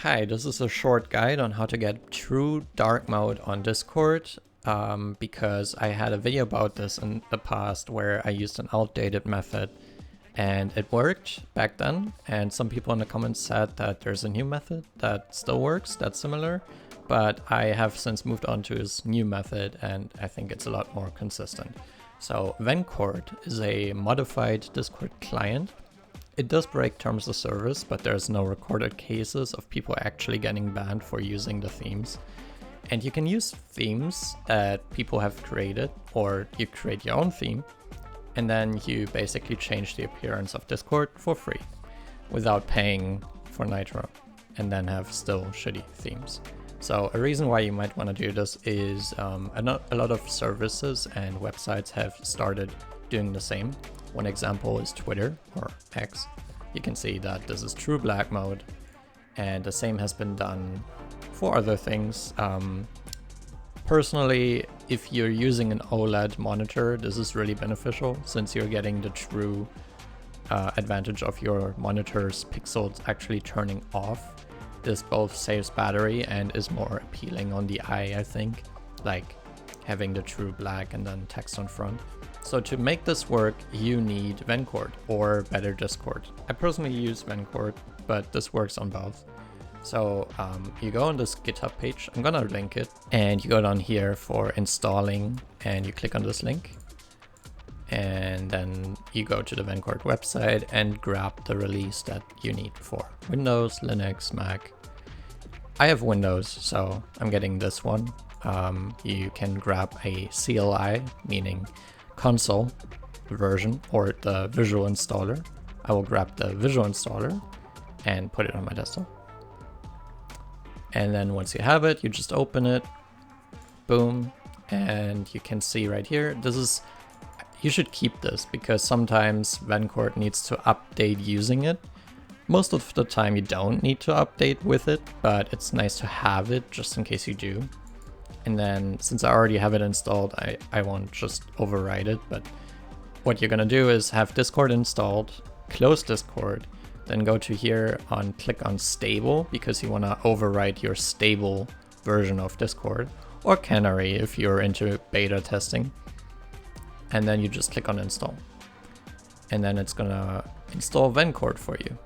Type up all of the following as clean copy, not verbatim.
Hi, this is a short guide on how to get true dark mode on Discord, because I had a video about this in the past where I used an outdated method and it worked back then, and some people in the comments said that there's a new method that still works, that's similar, but I have since moved on to this new method and I think it's a lot more consistent. So Vencord is a modified Discord client. It does break terms of service, but there's no recorded cases of people actually getting banned for using the themes. And you can use themes that people have created, or you create your own theme, and then you basically change the appearance of Discord for free without paying for Nitro, and then have still shitty themes. So a reason why you might want to do this is a lot of services and websites have started doing the same. One example is Twitter, or X. You can see that this is true black mode, and the same has been done for other things. Personally, if you're using an OLED monitor, this is really beneficial since you're getting the true advantage of your monitor's pixels actually turning off. This both saves battery and is more appealing on the eye, I think, like having the true black and then text on front. So to make this work, you need Vencord, or better Discord. I personally use Vencord, but this works on both. So you go on this GitHub page, I'm gonna link it, and you go down here for installing, and you click on this link. And then you go to the Vencord website and grab the release that you need for Windows, Linux, Mac. I have Windows, so I'm getting this one. You can grab a CLI, meaning console version, or the visual installer. I will grab the visual installer and put it on my desktop. And then once you have it, you just open it, boom, and you can see right here, you should keep this because sometimes Vencord needs to update using it. Most of the time you don't need to update with it, but it's nice to have it just in case you do. And then since I already have it installed, I won't just override it, but what you're gonna do is have Discord installed, close Discord, then go to here and click on stable because you wanna override your stable version of Discord, or Canary if you're into beta testing. And then you just click on install. And then it's gonna install Vencord for you.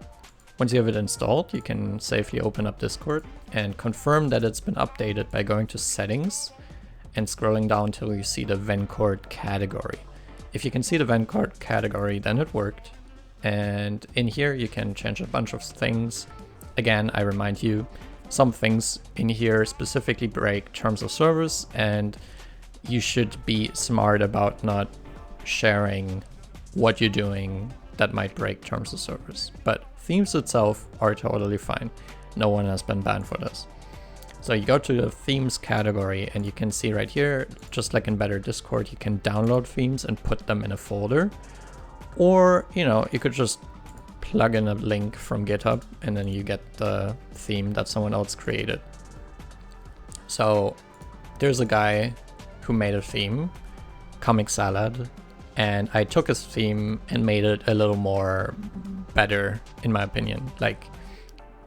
Once you have it installed, you can safely open up Discord and confirm that it's been updated by going to settings and scrolling down till you see the Vencord category. If you can see the Vencord category, then it worked. And in here you can change a bunch of things. Again, I remind you, some things in here specifically break terms of service, and you should be smart about not sharing what you're doing that might break terms of service. But themes itself are totally fine. No one has been banned for this. So you go to the themes category and you can see right here, just like in Better Discord, you can download themes and put them in a folder. Or, you could just plug in a link from GitHub and then you get the theme that someone else created. So there's a guy who made a theme, Comic Salad, and I took his theme and made it a little more better, in my opinion. Like,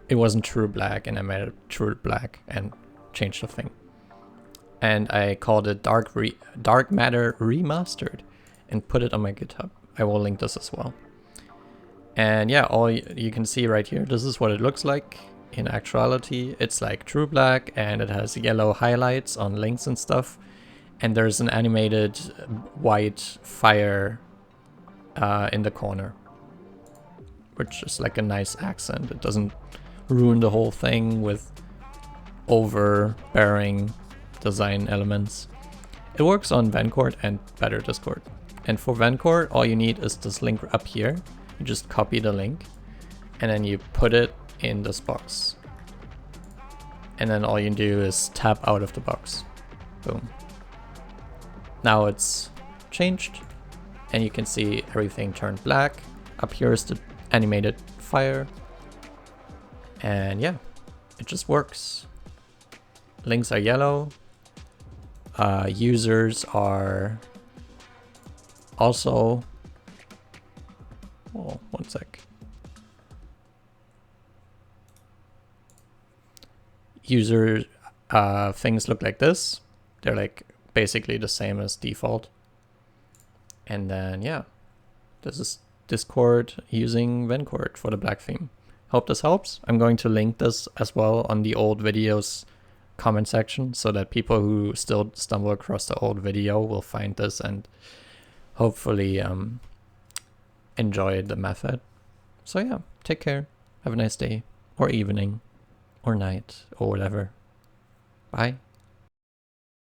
it wasn't true black and I made it true black and changed the thing. And I called it Dark Matter Remastered and put it on my GitHub. I will link this as well. And yeah, all you can see right here, this is what it looks like. In actuality, it's like true black and it has yellow highlights on links and stuff. And there's an animated white fire in the corner, which is like a nice accent. It doesn't ruin the whole thing with overbearing design elements. It works on Vencord and Better Discord. And for Vencord, all you need is this link up here. You just copy the link and then you put it in this box. And then all you do is tap out of the box. Boom. Now it's changed and you can see everything turned black. Up here is the animated fire. And yeah, it just works. Links are yellow. Users are also, oh, one sec. user things look like this. They're like basically the same as default. And then yeah, this is Discord using Vencord for the black theme. Hope this helps. I'm going to link this as well on the old videos comment section so that people who still stumble across the old video will find this and hopefully enjoy the method. So yeah, take care. Have a nice day or evening or night or whatever. Bye.